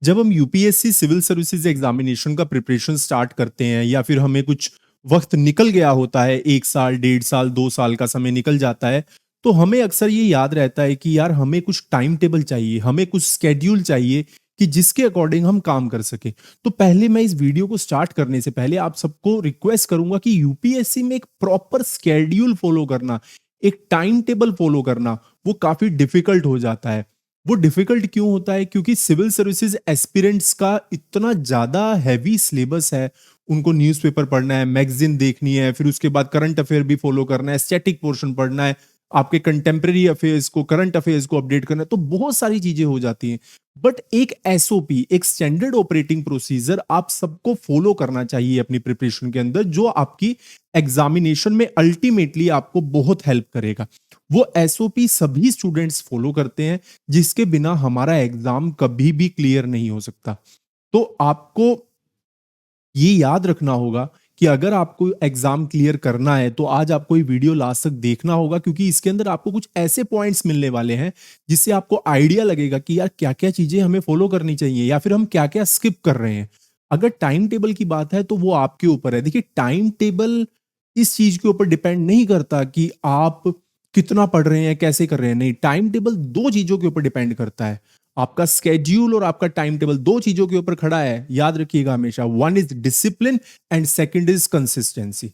जब हम UPSC civil services examination का प्रिपरेशन स्टार्ट करते हैं या फिर हमें कुछ वक्त निकल गया होता है, 1 साल 1.5 साल 2 साल का समय निकल जाता है, तो हमें अक्सर ये याद रहता है कि यार हमें कुछ टाइम टेबल चाहिए, हमें कुछ स्केड्यूल चाहिए कि जिसके अकॉर्डिंग हम काम कर सके। तो पहले मैं इस वीडियो को स्टार्ट करने से पहले आप सबको रिक्वेस्ट करूंगा कि यूपीएससी में एक प्रॉपर स्केड्यूल फॉलो करना, एक टाइम टेबल फॉलो करना, वो काफी डिफिकल्ट हो जाता है। वो डिफिकल्ट क्यों होता है? क्योंकि सिविल सर्विसेज एस्पिरेंट्स का इतना ज्यादा हैवी सिलेबस है। उनको न्यूज़पेपर पढ़ना है, मैगजीन देखनी है, फिर उसके बाद करंट अफेयर भी फॉलो करना है, स्टैटिक पोर्शन पढ़ना है, आपके कंटेम्प्रेरी अफेयर्स को, करंट अफेयर्स को अपडेट करना है, तो बहुत सारी चीजें हो जाती हैं। बट एक एसओपी, एक स्टैंडर्ड ऑपरेटिंग प्रोसीजर आप सबको फॉलो करना चाहिए अपनी प्रिपरेशन के अंदर, जो आपकी एग्जामिनेशन में अल्टीमेटली आपको बहुत हेल्प करेगा। वो एसओपी सभी स्टूडेंट्स फॉलो करते हैं, जिसके बिना हमारा एग्जाम कभी भी क्लियर नहीं हो सकता। तो आपको ये याद रखना होगा कि अगर आपको एग्जाम क्लियर करना है तो आज आपको ये वीडियो लास्ट तक देखना होगा, क्योंकि इसके अंदर आपको कुछ ऐसे पॉइंट्स मिलने वाले हैं जिससे आपको आइडिया लगेगा कि यार क्या क्या चीजें हमें फॉलो करनी चाहिए या फिर हम क्या क्या स्किप कर रहे हैं। अगर टाइम टेबल की बात है तो वो आपके ऊपर है। देखिए, टाइम टेबल इस चीज के ऊपर डिपेंड नहीं करता कि आप कितना पढ़ रहे हैं, कैसे कर रहे हैं। नहीं, टाइम टेबल दो चीजों के ऊपर डिपेंड करता है। आपका स्केड्यूल और आपका टाइम टेबल दो चीजों के ऊपर खड़ा है, याद रखिएगा हमेशा। One is discipline and second is consistency.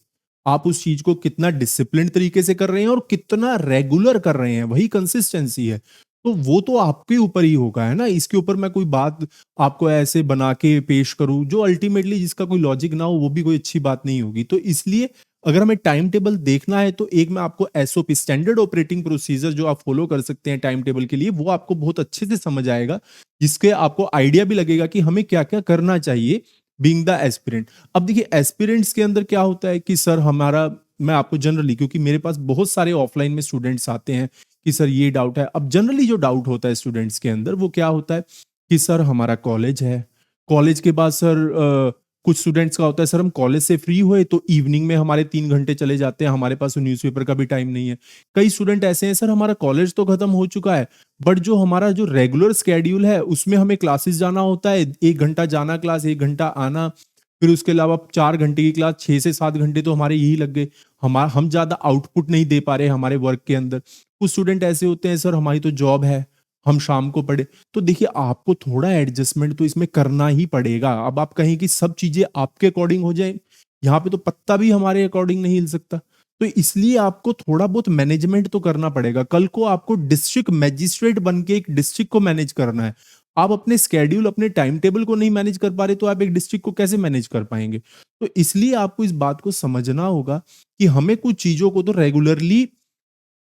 आप उस चीज को कितना डिसिप्लिन तरीके से कर रहे हैं और कितना रेगुलर कर रहे हैं, वही कंसिस्टेंसी है। तो वो तो आपके ऊपर ही होगा, है ना। इसके ऊपर मैं कोई बात आपको ऐसे बना के पेश करूं जो अल्टीमेटली जिसका कोई लॉजिक ना हो, वो भी कोई अच्छी बात नहीं होगी। तो इसलिए अगर हमें टाइम टेबल देखना है तो एक मैं आपको एसओपी, स्टैंडर्ड ऑपरेटिंग प्रोसीजर, जो आप फॉलो कर सकते हैं टाइम टेबल के लिए, वो आपको बहुत अच्छे से समझ आएगा, जिसके आपको आइडिया भी लगेगा कि हमें क्या क्या करना चाहिए बीइंग द एस्पिरेंट। अब देखिए, एस्पिरेंट्स के अंदर क्या होता है कि सर हमारा, मैं आपको जनरली, क्योंकि मेरे पास बहुत सारे ऑफलाइन में स्टूडेंट्स आते हैं कि सर ये डाउट है। अब जनरली जो डाउट होता है स्टूडेंट्स के अंदर वो क्या होता है कि सर हमारा कॉलेज है, कॉलेज के बाद सर कुछ स्टूडेंट्स का होता है सर हम कॉलेज से फ्री हुए तो इवनिंग में हमारे 3 घंटे चले जाते हैं, हमारे पास न्यूज़पेपर का भी टाइम नहीं है। कई स्टूडेंट ऐसे हैं, सर हमारा कॉलेज तो खत्म हो चुका है, बट जो हमारा जो रेगुलर स्केड्यूल है उसमें हमें क्लासेस जाना होता है, 1 घंटा जाना क्लास, 1 घंटा आना, फिर उसके अलावा 4 घंटे की क्लास, 6 से 7 घंटे तो हमारे यही लग गए। हम ज्यादा आउटपुट नहीं दे पा रहे हमारे वर्क के अंदर। कुछ स्टूडेंट ऐसे होते हैं, सर हमारी तो जॉब है, हम शाम को पढ़े। तो देखिए, आपको थोड़ा एडजस्टमेंट तो इसमें करना ही पड़ेगा। अब आप कहें कि सब चीजें आपके अकॉर्डिंग हो जाए, यहाँ पे तो पत्ता भी हमारे अकॉर्डिंग नहीं हिल सकता। तो इसलिए आपको थोड़ा बहुत मैनेजमेंट तो करना पड़ेगा। कल को आपको डिस्ट्रिक्ट मजिस्ट्रेट बन के एक डिस्ट्रिक्ट को मैनेज करना है। आप अपने स्केड्यूल, अपने टाइम टेबल को नहीं मैनेज कर पा रहे तो आप एक डिस्ट्रिक्ट को कैसे मैनेज कर पाएंगे? तो इसलिए आपको इस बात को समझना होगा कि हमें कुछ चीजों को तो रेगुलरली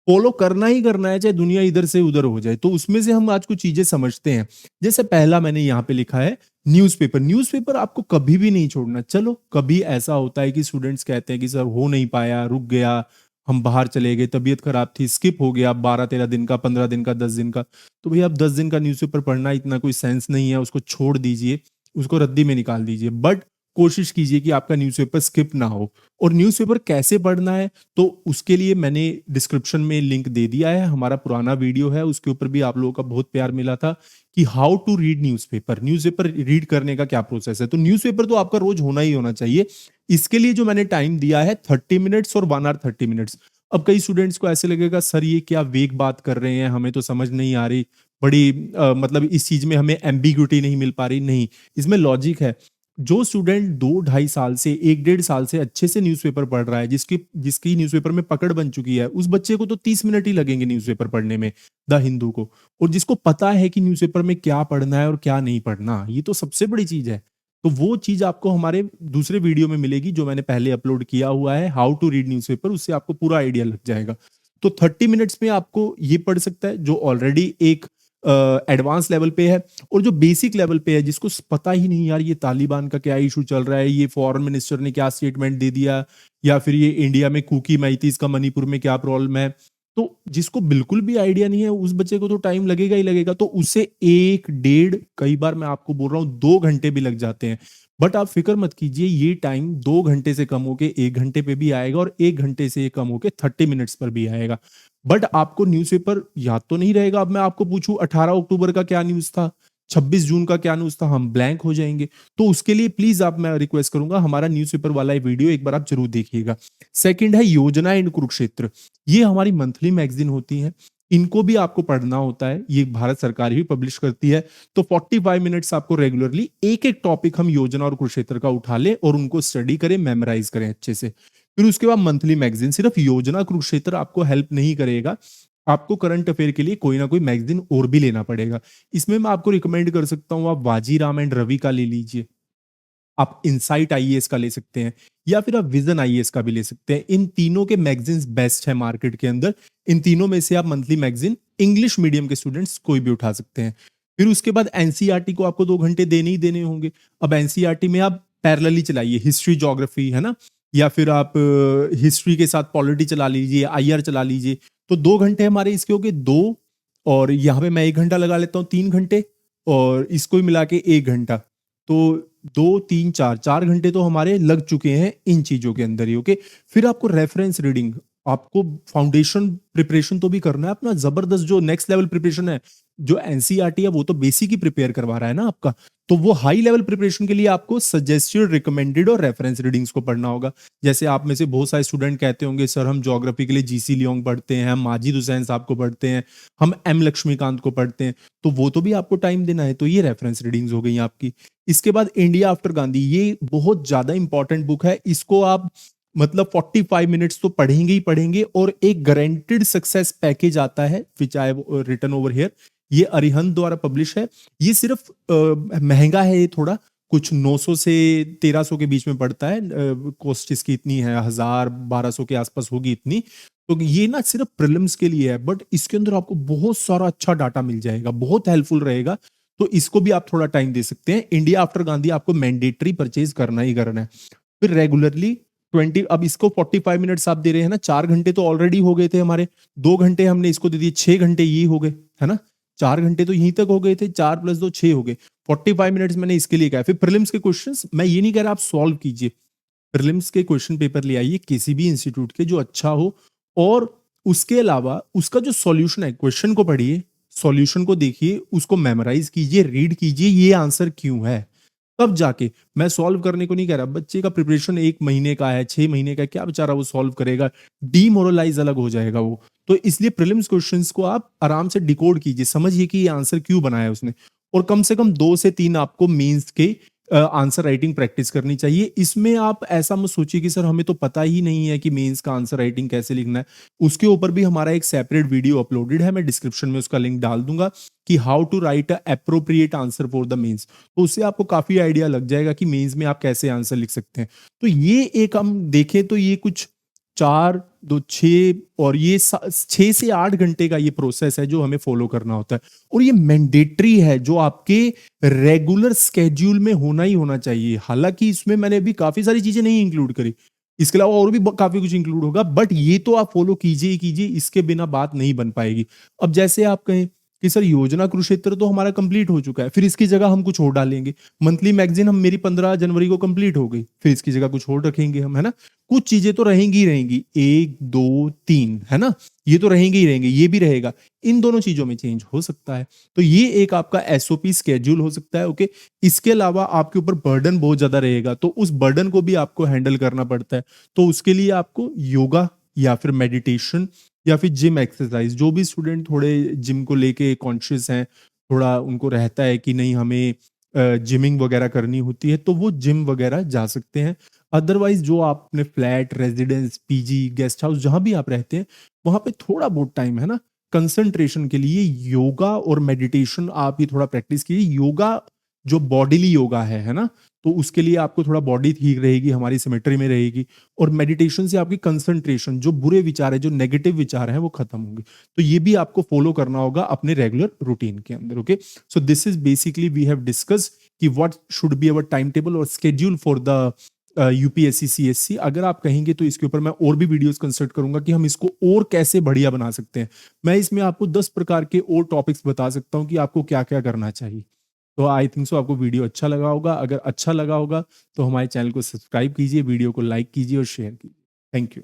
फॉलो करना ही करना है, चाहे दुनिया इधर से उधर हो जाए। तो उसमें से हम आज कुछ चीजें समझते हैं। जैसे पहला मैंने यहाँ पे लिखा है न्यूज़पेपर। न्यूज़पेपर आपको कभी भी नहीं छोड़ना। चलो, कभी ऐसा होता है कि स्टूडेंट्स कहते हैं कि सर हो नहीं पाया, रुक गया, हम बाहर चले गए, तबीयत खराब थी, स्किप हो गया 12-13 दिन का, 15 दिन का, 10 दिन का। तो भैया, अब 10 दिन का न्यूज़पेपर पढ़ना इतना कोई सेंस नहीं है, उसको छोड़ दीजिए, उसको रद्दी में निकाल दीजिए। बट कोशिश कीजिए कि आपका न्यूज़पेपर स्किप ना हो। और न्यूज़पेपर कैसे पढ़ना है, तो उसके लिए मैंने डिस्क्रिप्शन में लिंक दे दिया है। हमारा पुराना वीडियो है, उसके ऊपर भी आप लोगों का बहुत प्यार मिला था कि how to read newspaper. Newspaper read करने का क्या प्रोसेस है। तो न्यूज़पेपर तो आपका रोज होना ही होना चाहिए। इसके लिए जो मैंने टाइम दिया है 30 मिनट्स और 1 आवर 30 मिनट्स। अब कई स्टूडेंट्स को ऐसे लगेगा, सर ये क्या वेग बात कर रहे हैं, हमें तो समझ नहीं आ रही, बड़ी मतलब इस चीज में हमें एम्बिग्यूटी नहीं मिल पा रही। नहीं, इसमें लॉजिक है। जो स्टूडेंट 2-2.5 साल से 1-1.5 साल से अच्छे से न्यूज़पेपर पढ़ रहा है, जिसकी जिसकी न्यूज़पेपर में पकड़ बन चुकी है, उस बच्चे को तो 30 मिनट ही लगेंगे न्यूज़पेपर पढ़ने में, द हिंदू को। और जिसको पता है कि न्यूज़पेपर में क्या पढ़ना है और क्या नहीं पढ़ना, ये तो सबसे बड़ी चीज है। तो वो चीज आपको हमारे दूसरे वीडियो में मिलेगी जो मैंने पहले अपलोड किया हुआ है, हाउ टू रीड न्यूज़पेपर। उससे आपको पूरा आइडिया लग जाएगा। तो 30 मिनट्स में आपको ये पढ़ सकता है जो ऑलरेडी एक एडवांस लेवल पे है, और जो बेसिक लेवल पे है जिसको पता ही नहीं यार ये तालिबान का क्या इशू चल रहा है, ये फॉरेन मिनिस्टर ने क्या स्टेटमेंट दे दिया, या फिर ये इंडिया में कुकी मैतीस का मणिपुर में क्या प्रॉब्लम है, तो जिसको बिल्कुल भी आइडिया नहीं है उस बच्चे को तो टाइम लगेगा ही लगेगा। तो उसे 1-1.5, कई बार मैं आपको बोल रहा हूँ 2 घंटे भी लग जाते हैं। बट आप फिक्र मत कीजिए, ये टाइम 2 घंटे से कम होके 1 घंटे पे भी आएगा और 1 घंटे से कम होके 30 मिनट्स पर भी आएगा। बट आपको न्यूज़पेपर याद तो नहीं रहेगा। अब मैं आपको पूछूं 18 अक्टूबर का क्या न्यूज़ था, 26 जून का क्या न्यूज़ था, हम ब्लैंक हो जाएँगे। तो उसके लिए प्लीज़ आप मैं रिक्वेस्ट करूँगा हमारा न्यूज़पेपर वाला ये वीडियो एक बार आप ज़रूर देखिएगा। सेकंड है योजना इन कुरुक्षेत्र, ये हमारी मंथली मैगज़ीन होती हैं, इनको भी आपको पढ़ना होता है, ये भारत सरकार ही पब्लिश करती है। तो 45 मिनट्स आपको रेगुलरली एक-एक टॉपिक हम योजना और कुरुक्षेत्र का उठा लें और उनको स्टडी करें, मेमोराइज़ करें अच्छे से। फिर उसके बाद मंथली मैगज़ीन, सिर्फ योजना कुरुक्षेत्र आपको हेल्प नहीं करेगा, आपको करंट अफेयर के लिए कोई ना कोई मैगज़ीन और भी लेना पड़ेगा। इसमें मैं आपको रिकमेंड कर सकता हूँ, आप वाजीराम एंड रवि का ले लीजिए। आप इनसाइट आईएएस का ले सकते हैं या फिर आप विजन आईएएस का भी ले सकते हैं। इन तीनों के मैगज़ीन्स बेस्ट है मार्केट के अंदर। इन तीनों में से आप मंथली मैगज़ीन इंग्लिश मीडियम के स्टूडेंट्स कोई भी उठा सकते हैं। फिर उसके बाद एनसीईआरटी को आपको 2 घंटे देने ही देने होंगे। अब एनसीईआरटी में आप पैरेलली चलाइए, हिस्ट्री, ज्योग्राफी, है ना? या फिर आप हिस्ट्री के साथ पॉलिटी चला लीजिए, आईआर चला लीजिए। तो 2 घंटे हमारे इसके हो गए 2, और यहाँ पे मैं 1 घंटा लगा लेता हूँ, 3 घंटे, और इसको ही मिला के 1 घंटा। तो 2, 3, 4, 4 घंटे तो हमारे लग चुके हैं इन चीज़ों के अंदर ही, ओके? फिर आपको रेफरेंस रीडिंग, आपको फाउंडेशन प्रिपरेशन तो भी करना है अपना ज़बरदस्त, जो नेक्स्ट लेवल प्रिपरेशन है, जो एनसीईआरटी है वो तो बेसिक ही प्रिपेयर करवा रहा है ना आपका। तो वो हाई लेवल प्रिपरेशन के लिए आपको सजेस्टेड, रिकमेंडेड और रेफरेंस रीडिंग्स को पढ़ना होगा। जैसे आप में से बहुत सारे स्टूडेंट कहते होंगे, सर हम ज्योग्राफी के लिए जीसी लियोंग पढ़ते हैं, हम माजिद हुसैन साहब को पढ़ते हैं, हम एम लक्ष्मीकांत को पढ़ते हैं, तो वो तो भी आपको टाइम देना है। तो ये रेफरेंस रीडिंग्स हो गई आपकी। इसके बाद इंडिया आफ्टर गांधी, ये बहुत ज्यादा इंपॉर्टेंट बुक है। इसको आप मतलब 45 मिनट्स तो पढ़ेंगे ही पढ़ेंगे, और एक गारंटेड सक्सेस पैकेज आता है which I have written over here. ये अरिहंत द्वारा पब्लिश है। ये सिर्फ महंगा है, ये थोड़ा कुछ 900 से 1300 के बीच में पड़ता है। कॉस्ट इसकी इतनी है, 1000-1200 के आसपास होगी इतनी। तो ये ना सिर्फ प्रीलिम्स के लिए है, बट इसके अंदर आपको बहुत सारा अच्छा डाटा मिल जाएगा, बहुत हेल्पफुल रहेगा। तो इसको भी आप थोड़ा टाइम दे सकते हैं। इंडिया आफ्टर गांधी आपको मैंडेटरी परचेज करना ही करना है। फिर रेगुलरली 20, अब इसको 45 मिनट्स आप दे रहे हैं ना, 4 घंटे तो ऑलरेडी हो गए थे हमारे, 2 घंटे हमने इसको दे दिए, 6 घंटे ये हो गए, है ना? 4 घंटे तो यहीं तक हो गए थे, 4 + 2 6 हो गए। 45 मिनट्स मैंने इसके लिए कहा। फिर प्रीलिम्स के क्वेश्चंस, मैं ये नहीं कह रहा आप सॉल्व कीजिए, प्रीलिम्स के क्वेश्चन पेपर ले आइए किसी भी इंस्टीट्यूट के जो अच्छा हो, और उसके अलावा उसका जो सॉल्यूशन है, क्वेश्चन को पढ़िए, सॉल्यूशन को देखिए, उसको मेमोराइज कीजिए, रीड कीजिए, ये आंसर क्यों है, तब जाके। मैं सॉल्व करने को नहीं कह रहा, बच्चे का प्रिपरेशन 1 महीने का है, 6 महीने का है, क्या बेचारा वो सॉल्व करेगा, डीमोरलाइज अलग हो जाएगा वो। तो इसलिए प्रीलिम्स क्वेश्चंस को आप आराम से डिकोड कीजिए, समझिए कि ये आंसर क्यों बनाया उसने, और कम से कम 2 से 3 आपको मेंस के आंसर राइटिंग प्रैक्टिस करनी चाहिए। इसमें आप ऐसा मत सोचिए कि सर हमें तो पता ही नहीं है कि मेंस का आंसर राइटिंग कैसे लिखना है। उसके ऊपर भी हमारा एक सेपरेट वीडियो अपलोडेड है, मैं डिस्क्रिप्शन में उसका लिंक डाल दूंगा, कि how to write a appropriate answer for the mains. तो उससे आपको काफी आइडिया लग जाएगा कि मेंस में आप कैसे आंसर लिख सकते हैं। तो ये एक हम देखें तो ये कुछ 4, 2, 6, और ये 6 से 8 घंटे का ये प्रोसेस है जो हमें फॉलो करना होता है, और ये मैंडेटरी है, जो आपके रेगुलर स्केड्यूल में होना ही होना चाहिए। हालांकि इसमें मैंने अभी काफी सारी चीजें नहीं इंक्लूड करी, इसके अलावा और भी काफी कुछ इंक्लूड होगा, बट ये तो आप फॉलो कीजिए ही कीजिए, इसके बिना बात नहीं बन पाएगी। अब जैसे आप कहें कि सर योजना कुरुक्षेत्र तो हमारा कंप्लीट हो चुका है, फिर इसकी जगह हम कुछ और डालेंगे। मंथली मैगजीन हम मेरी 15 जनवरी को कंप्लीट हो गई, फिर इसकी जगह कुछ और रखेंगे हम, है ना? कुछ चीजें तो रहेंगी ही रहेंगी, 1, 2, 3, है ना? ये तो रहेंगे ही रहेंगे, ये भी रहेगा। इन दोनों चीजों में चेंज हो सकता है। तो ये एक आपका एसओपी स्केड्यूल हो सकता है, ओके? इसके अलावा आपके ऊपर बर्डन बहुत ज्यादा रहेगा, तो उस बर्डन को भी आपको हैंडल करना पड़ता है। तो उसके लिए आपको योगा या फिर मेडिटेशन या फिर जिम एक्सरसाइज, जो भी स्टूडेंट थोड़े जिम को लेके कॉन्शियस हैं, थोड़ा उनको रहता है कि नहीं हमें जिमिंग वगैरह करनी होती है, तो वो जिम वगैरह जा सकते हैं। अदरवाइज जो आप अपने flat, residence, PG, guest house, जहां भी आप रहते हैं, वहां पे थोड़ा बहुत टाइम, है ना, कंसंट्रेशन के लिए योगा और मेडिटेशन आप ही थोड़ा प्रैक्टिस कीजिए। योगा जो बॉडीली योगा है ना, तो उसके लिए आपको थोड़ा बॉडी ठीक रहेगी, हमारी सिमेट्री में रहेगी, और मेडिटेशन से आपकी कंसंट्रेशन, जो बुरे विचार है, जो नेगेटिव विचार है, वो खत्म होंगे। तो ये भी आपको फॉलो करना होगा अपने रेगुलर रूटीन के अंदर, okay? So this is basically we have discuss कि what should be our time table और schedule for the UPSC CSC. अगर आप कहेंगे तो इसके ऊपर मैं और भी वीडियोस कंसल्ट करूंगा कि हम इसको और कैसे बढ़िया बना सकते हैं। मैं इसमें आपको 10 प्रकार के और टॉपिक्स बता सकता हूं कि आपको क्या क्या करना चाहिए। तो आई थिंक सो आपको वीडियो अच्छा लगा होगा। अगर अच्छा लगा होगा तो हमारे चैनल को सब्सक्राइब कीजिए, वीडियो को लाइक कीजिए और शेयर कीजिए। Thank you.